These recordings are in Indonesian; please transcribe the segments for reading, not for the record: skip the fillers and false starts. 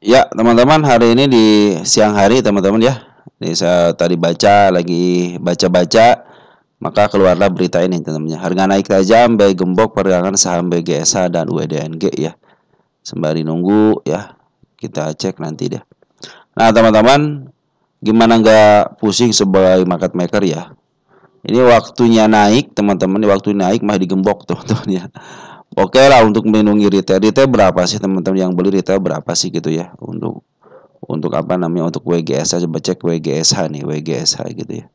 Ya, teman-teman, hari ini di siang hari, teman-teman ya. Ini saya tadi lagi baca-baca, maka keluarlah berita ini, teman-teman. Harga naik tajam, BI gembok perdagangan saham BGSH dan UEDNG ya. Sembari nunggu ya, kita cek nanti deh. Nah, teman-teman, gimana nggak pusing sebagai market maker ya? Ini waktunya naik, teman-teman. Ini waktu naik mah digembok, teman-teman ya. Oke lah untuk melindungi retail. Retail berapa sih teman-teman yang beli retail berapa sih gitu ya? Untuk apa namanya untuk WGSH, coba cek WGSH nih, WGSH gitu ya,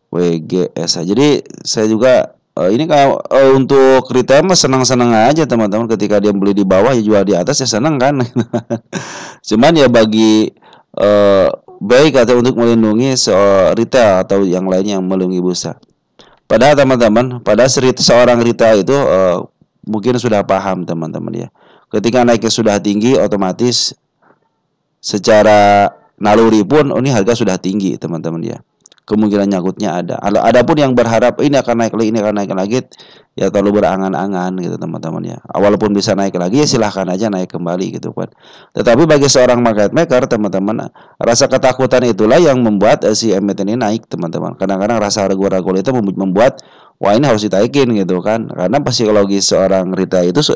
WGSH. Jadi saya juga ini kalau untuk retail mah senang-senang aja teman-teman, ketika dia beli di bawah ya jual di atas ya senang kan. Cuman ya bagi baik atau untuk melindungi retail atau yang lainnya yang melindungi bursa. Padahal teman-teman, pada seorang retail itu mungkin sudah paham teman-teman ya. Ketika naiknya sudah tinggi, otomatis secara naluri pun ini harga sudah tinggi teman-teman ya, kemungkinan nyangkutnya adapun yang berharap ini akan naik lagi, ini akan naik lagi, ya terlalu berangan-angan gitu teman-teman ya. Walaupun bisa naik lagi ya silahkan aja naik kembali gitu kan. Tetapi bagi seorang market maker teman-teman, rasa ketakutan itulah yang membuat si emiten ini naik teman-teman. Kadang-kadang rasa ragu-ragu itu membuat wah ini harus ditaikin gitu kan, karena psikologi seorang retail itu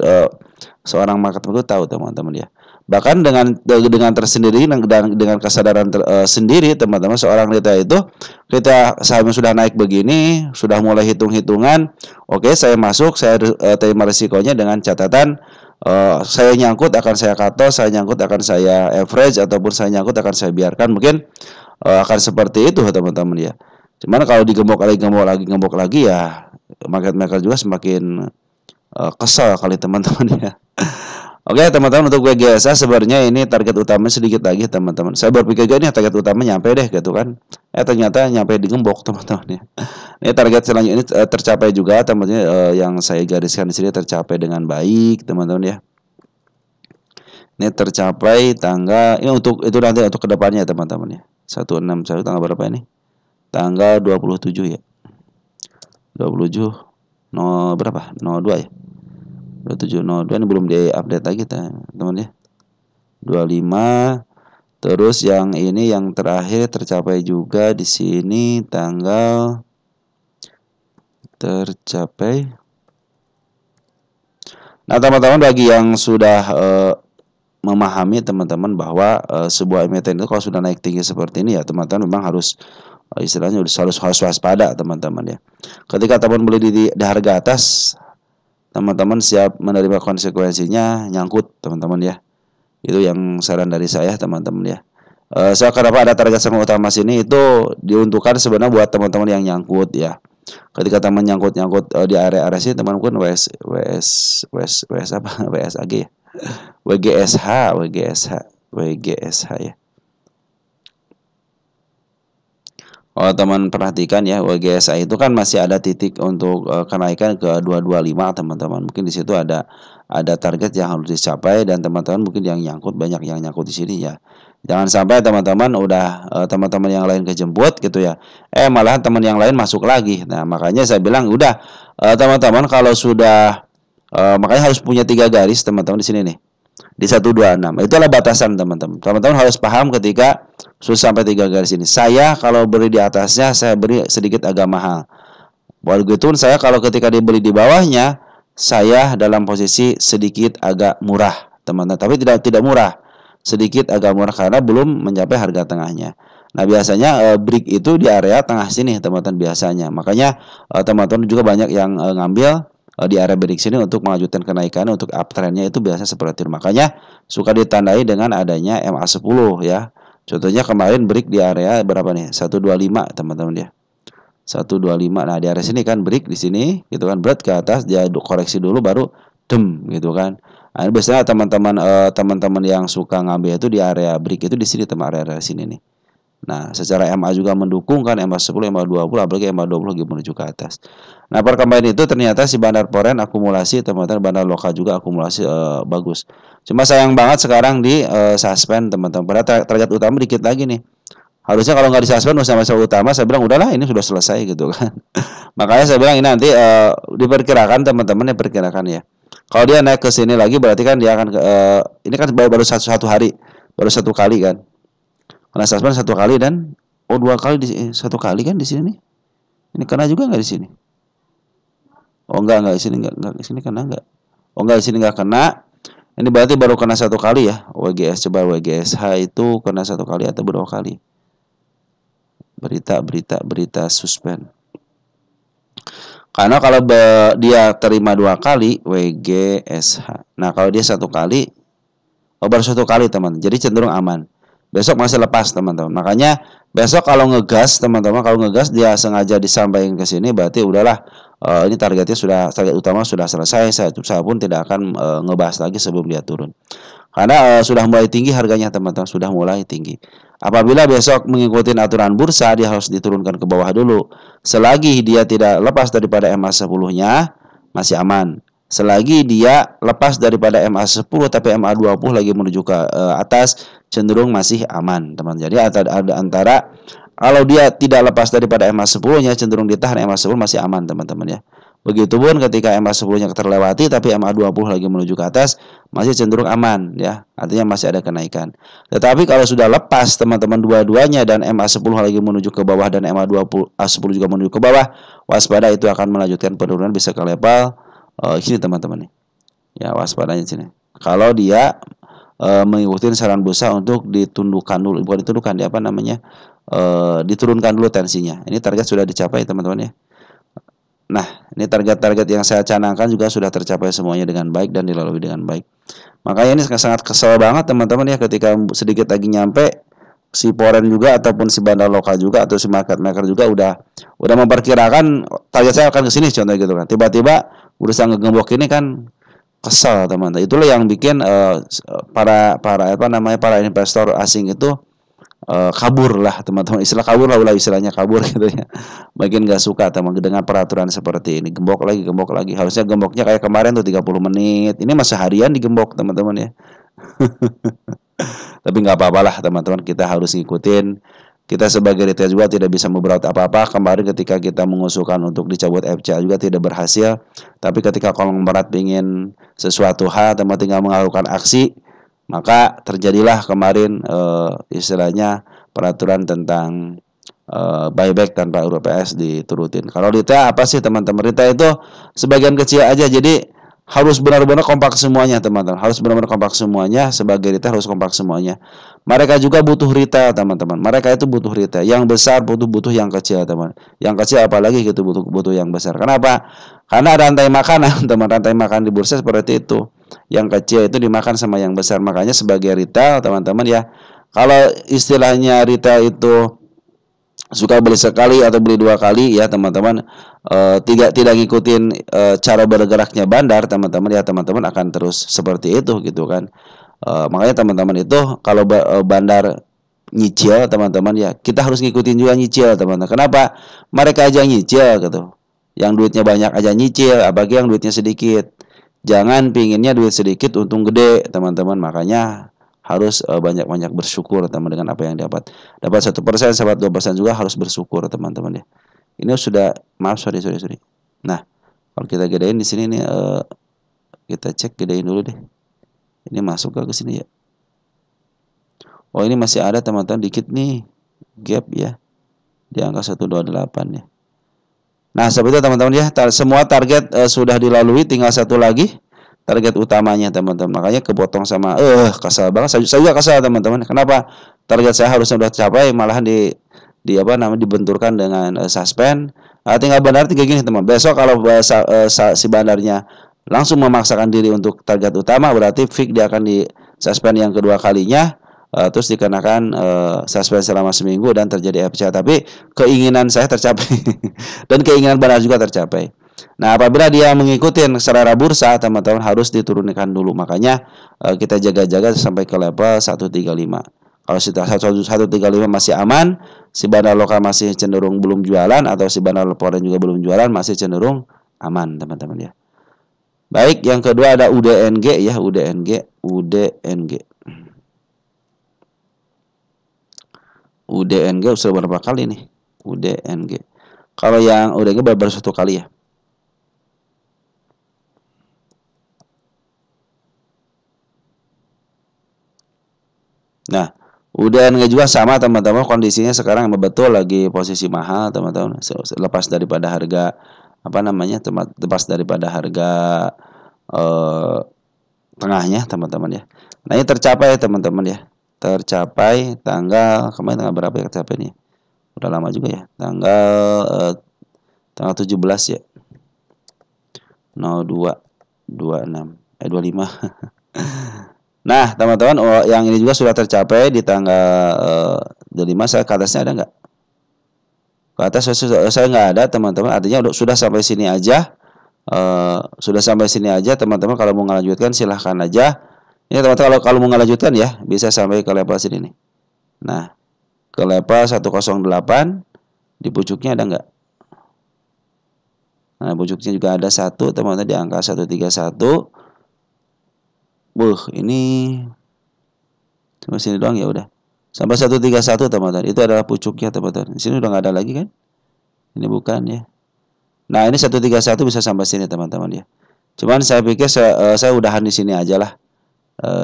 seorang market maker tahu teman-teman ya. Bahkan dengan tersendiri dan dengan kesadaran sendiri teman-teman, seorang retail itu kita sahamnya sudah naik begini, sudah mulai hitung-hitungan, oke saya masuk, saya terima risikonya dengan catatan saya nyangkut akan saya cut loss, saya nyangkut akan saya average, ataupun saya nyangkut akan saya biarkan, mungkin akan seperti itu teman-teman ya. Cuman kalau gembok lagi ya, market maker juga semakin kesal kali teman-teman ya. Oke teman-teman, untuk WGSA sebenarnya ini target utamanya sedikit lagi teman-teman. Saya berpikir ini target utama nyampe deh gitu kan. Ternyata nyampe digembok teman-teman ya. Ini target selanjutnya ini tercapai juga teman-teman, yang saya gariskan di sini tercapai dengan baik teman-teman ya. Ini tercapai tanggal ini untuk itu nanti untuk kedepannya teman-teman ya. 161 tanggal berapa ini? Tanggal 27 ya. 27 no berapa? 02 ya. 2702 ini belum di-update lagi teman ya. 25. Terus yang ini yang terakhir tercapai juga di sini tanggal tercapai. Nah, teman-teman bagi yang sudah memahami teman-teman bahwa sebuah emiten itu kalau sudah naik tinggi seperti ini ya teman-teman memang harus istilahnya harus waspada teman-teman ya. Ketika teman beli di harga atas, teman-teman siap menerima konsekuensinya, nyangkut teman-teman ya. Itu yang saran dari saya teman-teman ya. Saya kenapa ada target sama utama sini itu diuntukkan sebenarnya buat teman-teman yang nyangkut ya. Ketika teman nyangkut di area-area sini, teman pun WS apa WSAG ya. WGSH ya. Oh, teman perhatikan ya, WGSI itu kan masih ada titik untuk kenaikan ke 225 teman-teman. Mungkin di situ ada target yang harus dicapai, dan teman-teman mungkin yang nyangkut, banyak yang nyangkut di sini ya. Jangan sampai teman-teman udah teman-teman yang lain kejemput gitu ya. Malahan teman yang lain masuk lagi. Nah, makanya saya bilang udah teman-teman kalau sudah makanya harus punya 3 garis teman-teman di sini nih. Di 126. Itulah batasan teman-teman. Teman-teman harus paham ketika sudah sampai 3 garis ini. Saya kalau beri di atasnya saya beri sedikit agak mahal. Begitu saya kalau ketika dibeli di bawahnya saya dalam posisi sedikit agak murah, teman-teman. Tapi tidak murah. Sedikit agak murah karena belum mencapai harga tengahnya. Nah, biasanya break itu di area tengah sini, teman-teman biasanya. Makanya teman-teman juga banyak yang ngambil di area break sini untuk melanjutkan kenaikan, untuk uptrendnya itu biasa seperti itu. Makanya suka ditandai dengan adanya MA10 ya. Contohnya kemarin break di area berapa nih? 125 teman-teman ya. 125. Nah, di area sini kan break di sini gitu kan, berat ke atas, dia koreksi dulu baru gitu kan. Nah, biasanya teman-teman yang suka ngambil itu di area break itu di sini, area sini nih. Nah, secara MA juga mendukung kan, MA10, MA20, apalagi MA20 lagi menuju ke atas. Nah, perkembangan itu ternyata si Bandar Poren akumulasi, teman-teman, Bandar Lokal juga akumulasi bagus. Cuma sayang banget sekarang di suspend, teman-teman. Pada target utama dikit lagi nih. Harusnya kalau nggak disuspend masa-masa utama, saya bilang udahlah ini sudah selesai gitu kan. Makanya saya bilang ini nanti diperkirakan teman-teman, diperkirakan ya. Kalau dia naik ke sini lagi berarti kan dia akan ini kan baru satu hari, baru satu kali kan. Kena suspend satu kali dan dua kali satu kali kan di sini nih. Ini kena juga nggak di sini? Oh enggak di sini enggak di sini kena enggak? Oh enggak di sini enggak kena. Ini berarti baru kena satu kali ya. WGS coba WGSH itu kena satu kali atau berapa kali? Berita suspend. Karena kalau dia terima dua kali WGSH. Nah kalau dia satu kali, baru satu kali teman. Jadi cenderung aman. Besok masih lepas teman-teman. Makanya besok kalau ngegas teman-teman, kalau ngegas dia sengaja disampaikan ke sini, berarti udahlah ini target utama sudah selesai. Saya pun tidak akan ngebahas lagi sebelum dia turun. Karena sudah mulai tinggi harganya teman-teman, sudah mulai tinggi. Apabila besok mengikuti aturan bursa, dia harus diturunkan ke bawah dulu. Selagi dia tidak lepas daripada MA10-nya, masih aman. Selagi dia lepas daripada MA10 tapi MA20 lagi menuju ke atas, cenderung masih aman, teman. Jadi ada antara kalau dia tidak lepas daripada MA10-nya, cenderung ditahan MA10 masih aman, teman-teman ya. Begitupun ketika MA10-nya terlewati tapi MA20 lagi menuju ke atas, masih cenderung aman ya. Artinya masih ada kenaikan. Tetapi kalau sudah lepas teman-teman dua-duanya dan MA10 lagi menuju ke bawah dan MA10 juga menuju ke bawah, waspada, itu akan melanjutkan penurunan bisa ke level sini teman-teman nih. Ya, waspadanya sini. Kalau dia mengikuti saran bursa untuk ditundukkan dulu, bukan ditundukkan, di apa namanya? Diturunkan dulu tensinya. Ini target sudah dicapai teman-teman ya. Nah, ini target-target yang saya canangkan juga sudah tercapai semuanya dengan baik dan dilalui dengan baik. Makanya ini sangat kesel banget teman-teman ya, ketika sedikit lagi nyampe si Foreign juga ataupun si bandar lokal juga atau si market maker juga udah memperkirakan target saya akan ke sini contoh gitu kan. Tiba-tiba berusaha ngegembok ini kan kesel teman-teman. Itulah yang bikin para investor asing itu kabur lah teman-teman, kabur lah istilahnya kabur gitu ya. Makin gak suka teman dengan peraturan seperti ini, gembok lagi, harusnya gemboknya kayak kemarin tuh 30 menit, ini masa harian digembok teman-teman ya. Tapi nggak apa-apa lah teman-teman, kita harus ngikutin. Kita sebagai retail juga tidak bisa memberat apa-apa. Kemarin ketika kita mengusulkan untuk dicabut FCA juga tidak berhasil. Tapi ketika konglomerat ingin sesuatu hal, teman tinggal mengajukan aksi, maka terjadilah kemarin istilahnya peraturan tentang buyback tanpa RUPS diturutin. Kalau retail apa sih teman-teman? Retail itu sebagian kecil aja, jadi harus benar-benar kompak semuanya teman-teman. Harus benar-benar kompak semuanya. Sebagai retail harus kompak semuanya. Mereka juga butuh retail teman-teman. Mereka itu butuh retail. Yang besar butuh yang kecil teman. Yang kecil apalagi gitu butuh yang besar. Kenapa? Karena rantai makanan teman. Rantai makan di bursa seperti itu. Yang kecil itu dimakan sama yang besar. Makanya sebagai retail teman-teman ya, kalau istilahnya retail itu suka beli sekali atau beli dua kali ya teman-teman, tidak ngikutin cara bergeraknya bandar teman-teman ya, teman-teman akan terus seperti itu gitu kan. Makanya teman-teman itu kalau bandar nyicil teman-teman ya, kita harus ngikutin juga nyicil teman-teman. Kenapa? Mereka aja nyicil gitu, yang duitnya banyak aja nyicil, apalagi yang duitnya sedikit. Jangan pinginnya duit sedikit untung gede teman-teman. Makanya harus banyak-banyak bersyukur teman dengan apa yang dapat. Dapat 1%, dapat 2% juga harus bersyukur teman-teman ya. Ini sudah, maaf sorry. Nah, kalau kita gedein di sini nih, kita cek gedein dulu deh. Ini masuk ke sini ya. Oh ini masih ada teman-teman dikit nih gap ya di angka 128 ya. Nah seperti itu teman-teman ya. Semua target sudah dilalui, tinggal satu lagi target utamanya teman-teman. Makanya kepotong sama kesal banget. Saya juga kesal teman-teman. Kenapa? Target saya harusnya sudah tercapai, malahan dibenturkan dengan suspend. Tinggal bandar tinggal gini teman. Besok kalau si bandarnya langsung memaksakan diri untuk target utama, berarti fix dia akan di suspend yang kedua kalinya, terus dikenakan suspend selama seminggu dan terjadi FCA. Tapi keinginan saya tercapai dan keinginan bandar juga tercapai. Nah, apabila dia mengikuti selera bursa, teman-teman harus diturunkan dulu. Makanya kita jaga-jaga sampai ke level 135. Kalau sudah 135 masih aman, si bandar lokal masih cenderung belum jualan, atau si bandar foreign juga belum jualan, masih cenderung aman, teman-teman ya. Baik, yang kedua ada UDNG ya, UDNG. UDNG sudah berapa kali nih? UDNG. Kalau yang UDNG baru satu kali ya. Nah, UDNG juga sama teman-teman, kondisinya sekarang betul lagi posisi mahal teman-teman. Lepas daripada harga apa namanya? Lepas daripada harga eh, tengahnya teman-teman ya. Nah, ini tercapai ya teman-teman ya. Tercapai tanggal kemarin tanggal berapa ya tercapai nih? Udah lama juga ya. Tanggal 17 ya. 0226 25. Nah, teman-teman, yang ini juga sudah tercapai di tanggal 25. Saya ke atasnya ada nggak? Ke atas saya nggak ada, teman-teman. Artinya sudah sampai sini aja. Sudah sampai sini aja, teman-teman. Kalau mau melanjutkan silahkan aja. Ini teman-teman, kalau mau melanjutkan ya bisa sampai ke level sini nih. Nah, ke level 108 di pucuknya ada nggak? Nah, pucuknya juga ada satu, teman-teman, di angka 131. Ini cuma sini doang ya udah. Sampai 131 teman-teman. Itu adalah pucuknya teman-teman. Di sini udah nggak ada lagi kan? Ini bukan ya. Nah, ini 131 bisa sampai sini teman-teman ya. Cuman saya pikir saya udahan di sini aja lah.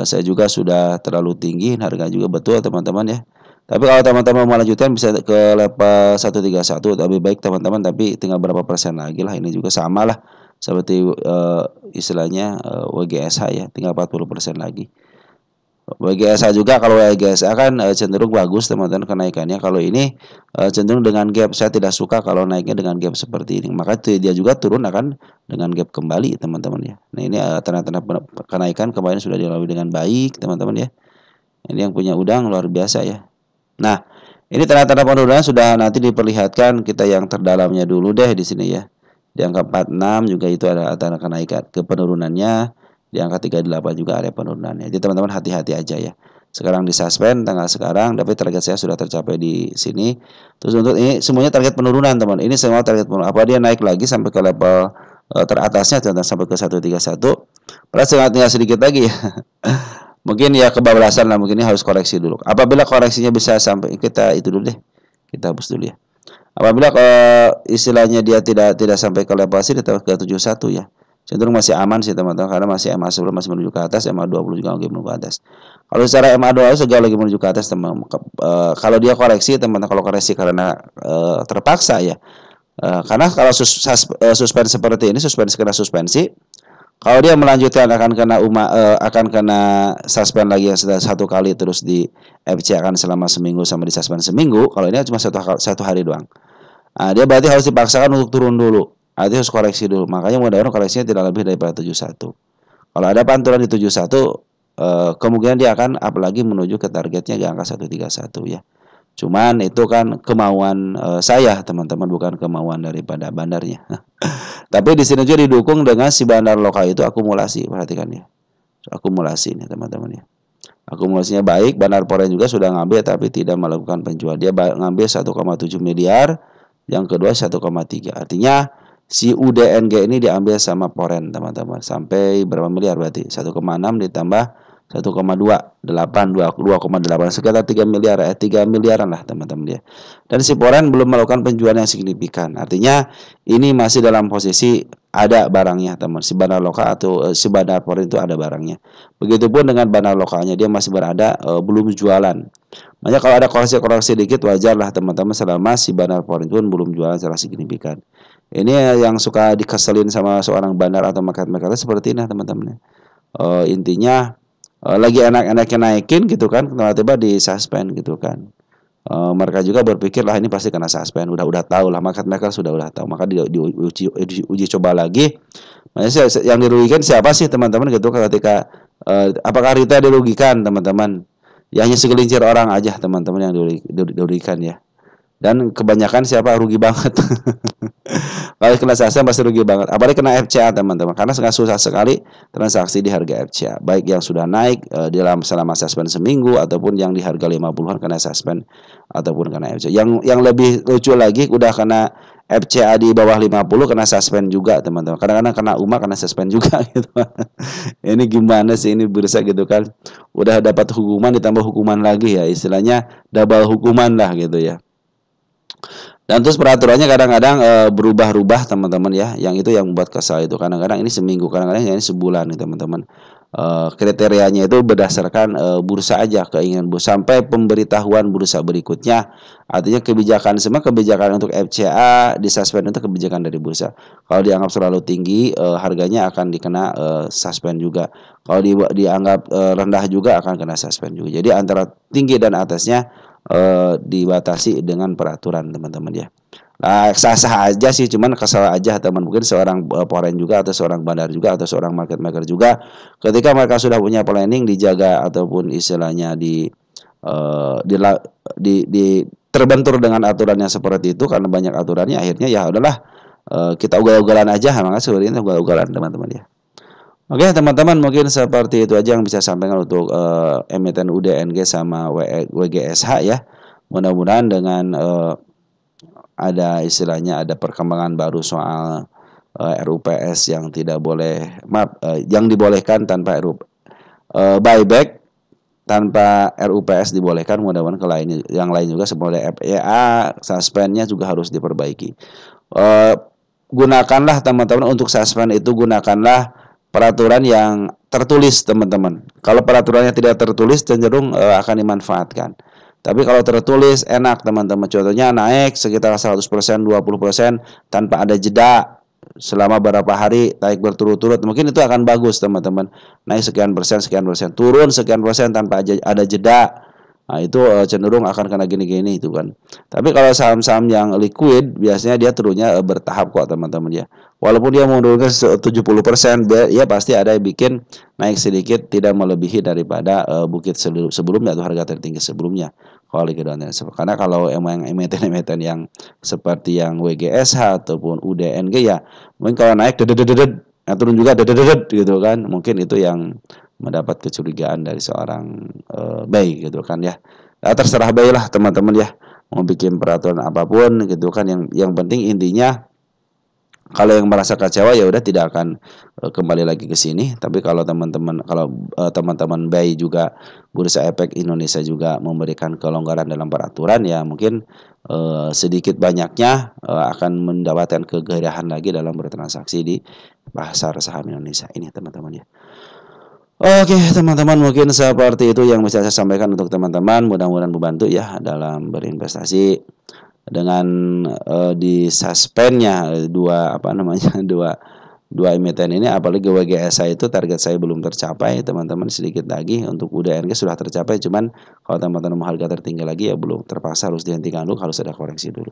Saya juga sudah terlalu tinggi, harga juga betul teman-teman ya. Tapi kalau teman-teman mau lanjutkan bisa ke level 131, lebih baik teman-teman, tapi tinggal berapa persen lagi lah. Ini juga sama lah seperti istilahnya WGSH ya, tinggal 40% lagi. WGSH juga, kalau WGSH kan cenderung bagus teman-teman kenaikannya. Kalau ini cenderung dengan gap. Saya tidak suka kalau naiknya dengan gap seperti ini. Maka dia juga turun akan dengan gap kembali teman-teman ya. Nah, ini tanda-tanda kenaikan kemarin sudah dilalui dengan baik teman-teman ya. Ini yang punya udang luar biasa ya. Nah, ini tanda-tanda penurunan sudah nanti diperlihatkan kita yang terdalamnya dulu deh di sini ya. Di angka 46 juga itu ada tanda kenaikan ke penurunannya. Di angka 38 juga ada penurunannya. Jadi teman-teman hati-hati aja ya. Sekarang di suspend tanggal sekarang, tapi target saya sudah tercapai di sini. Terus untuk ini semuanya target penurunan teman. Ini semua target penurunan. Apa dia naik lagi sampai ke level teratasnya sampai ke 131. Padahal tinggal sedikit lagi ya. Mungkin ya kebablasan lah, mungkin ini harus koreksi dulu. Apabila koreksinya bisa sampai kita itu dulu deh. Kita hapus dulu ya. Apabila istilahnya dia tidak sampai ke level sini ke 71 ya. Cenderung masih aman sih teman-teman, karena masih MA10 masih menuju ke atas, MA20 juga lagi menuju ke atas. Kalau secara MA20 juga lagi menuju ke atas teman. Kalau dia koreksi teman-teman, kalau koreksi karena terpaksa ya. Karena kalau suspensi seperti ini, suspensi, kalau dia melanjutkan akan kena suspend lagi yang satu kali terus di FC akan selama seminggu sama di suspend seminggu. Kalau ini cuma satu hari doang. Nah, dia berarti harus dipaksakan untuk turun dulu. Artinya harus koreksi dulu. Makanya mudah-mudahan koreksinya tidak lebih daripada 71. Kalau ada pantulan di 71, kemungkinan dia akan up lagi menuju ke targetnya di angka 131 ya. Cuman itu kan kemauan saya teman-teman, bukan kemauan daripada bandarnya. Tapi di sini juga didukung dengan si bandar lokal itu akumulasi, perhatikan ya. Akumulasi ini teman-teman ya. Akumulasinya baik, bandar Poren juga sudah ngambil tapi tidak melakukan penjual. Dia ngambil 1,7 miliar, yang kedua 1,3. Artinya si UDNG ini diambil sama Poren teman-teman. Sampai berapa miliar berarti? 1,6 ditambah 1,28 sekitar 3 miliar 3 miliaran lah teman-teman dia. Dan si Poren belum melakukan penjualan yang signifikan. Artinya ini masih dalam posisi ada barangnya teman. Si bandar lokal atau si bandar Poren itu ada barangnya. Begitupun dengan bandar lokalnya, dia masih berada belum jualan. Makanya kalau ada koreksi dikit wajar lah teman-teman, selama si bandar Poren pun belum jualan secara signifikan. Ini yang suka dikeselin sama seorang bandar atau market maker seperti ini teman-teman. Intinya lagi enak-enaknya naikin gitu kan, tiba-tiba di suspend gitu kan. Mereka juga berpikir lah ini pasti kena suspend, udah tahu lah, market maker sudah tahu, maka diuji coba lagi. Makanya yang dirugikan siapa sih teman-teman gitu ketika apakah Rita dirugikan teman-teman? Ya hanya segelintir orang aja teman-teman yang dirugikan ya. Dan kebanyakan siapa rugi banget. Kalau kena suspend pasti rugi banget. Apalagi kena FCA teman-teman, karena sangat susah sekali transaksi di harga FCA. Baik yang sudah naik selama suspend seminggu, ataupun yang di harga 50-an kena suspend ataupun kena FCA. Yang lebih lucu lagi udah kena FCA di bawah 50 kena suspend juga teman-teman. Kadang-kadang kena UMA kena suspend juga gitu. Ini gimana sih ini bursa gitu kan. Udah dapat hukuman ditambah hukuman lagi ya, istilahnya double hukuman lah gitu ya. Dan terus peraturannya kadang-kadang berubah-ubah teman-teman ya. Yang itu yang membuat kesal itu. Kadang-kadang ini seminggu, kadang-kadang ini sebulan nih teman-teman. Kriterianya itu berdasarkan bursa aja, keinginan bursa sampai pemberitahuan bursa berikutnya. Artinya kebijakan semua kebijakan untuk FCA disuspend itu kebijakan dari bursa. Kalau dianggap terlalu tinggi harganya akan dikena suspend juga. Kalau dianggap rendah juga akan kena suspend juga. Jadi antara tinggi dan atasnya dibatasi dengan peraturan teman-teman ya. Nah, sah-sah aja sih, cuman kesal aja teman. Mungkin seorang foreign juga atau seorang bandar juga atau seorang market maker juga ketika mereka sudah punya planning dijaga ataupun istilahnya di terbentur dengan aturan yang seperti itu karena banyak aturannya akhirnya ya udahlah kita ugal-ugalan aja, maka seperti ini ugal-ugalan teman-teman ya. Oke teman-teman, mungkin seperti itu aja yang bisa sampaikan untuk emiten UDNG sama WGSH ya. Mudah-mudahan dengan ada istilahnya ada perkembangan baru soal RUPS yang tidak boleh yang dibolehkan tanpa buyback tanpa RUPS dibolehkan. Mudah-mudahan yang lain juga seperti FEA suspendnya juga harus diperbaiki. Gunakanlah teman-teman untuk suspend itu gunakanlah peraturan yang tertulis teman-teman. Kalau peraturannya tidak tertulis cenderung akan dimanfaatkan. Tapi kalau tertulis enak teman-teman. Contohnya naik sekitar 100%, 20% tanpa ada jeda selama beberapa hari naik berturut-turut. Mungkin itu akan bagus teman-teman. Naik sekian persen, turun sekian persen tanpa ada jeda. Nah, itu cenderung akan kena gini-gini itu kan. Tapi kalau saham-saham yang liquid biasanya dia turunnya bertahap kok teman-teman ya. Walaupun dia menurunkan 70%, ya pasti ada yang bikin naik sedikit tidak melebihi daripada bukit sebelumnya atau harga tertinggi sebelumnya. Kalau likuiditas. Karena kalau emang emiten-emiten yang seperti yang WGSH ataupun UDNG ya, mungkin kalau naik turun juga gitu kan. Mungkin itu yang mendapat kecurigaan dari seorang bayi gitu kan ya. Terserah bayi lah teman-teman ya, mau bikin peraturan apapun gitu kan, yang penting intinya kalau yang merasa kecewa ya udah tidak akan kembali lagi ke sini. Tapi kalau teman-teman bayi juga Bursa Efek Indonesia juga memberikan kelonggaran dalam peraturan ya mungkin sedikit banyaknya akan mendapatkan kegairahan lagi dalam bertransaksi di pasar saham Indonesia ini teman-teman ya. Oke teman-teman, mungkin seperti itu yang bisa saya sampaikan untuk teman-teman. Mudah-mudahan membantu ya dalam berinvestasi dengan di suspendnya dua emiten ini. Apalagi WGSH itu target saya belum tercapai teman-teman, sedikit lagi. Untuk UDNG sudah tercapai, cuman kalau teman-teman mau harga tertinggi lagi ya belum, terpaksa harus dihentikan dulu, harus ada koreksi dulu.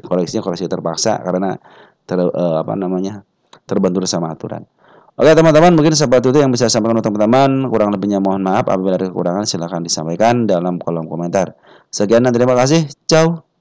Koreksinya koreksi terpaksa karena terbentur sama aturan. Oke teman-teman, mungkin seperti itu yang bisa saya sampaikan untuk teman-teman. Kurang lebihnya mohon maaf, apabila ada kekurangan silahkan disampaikan dalam kolom komentar. Sekian dan terima kasih. Ciao.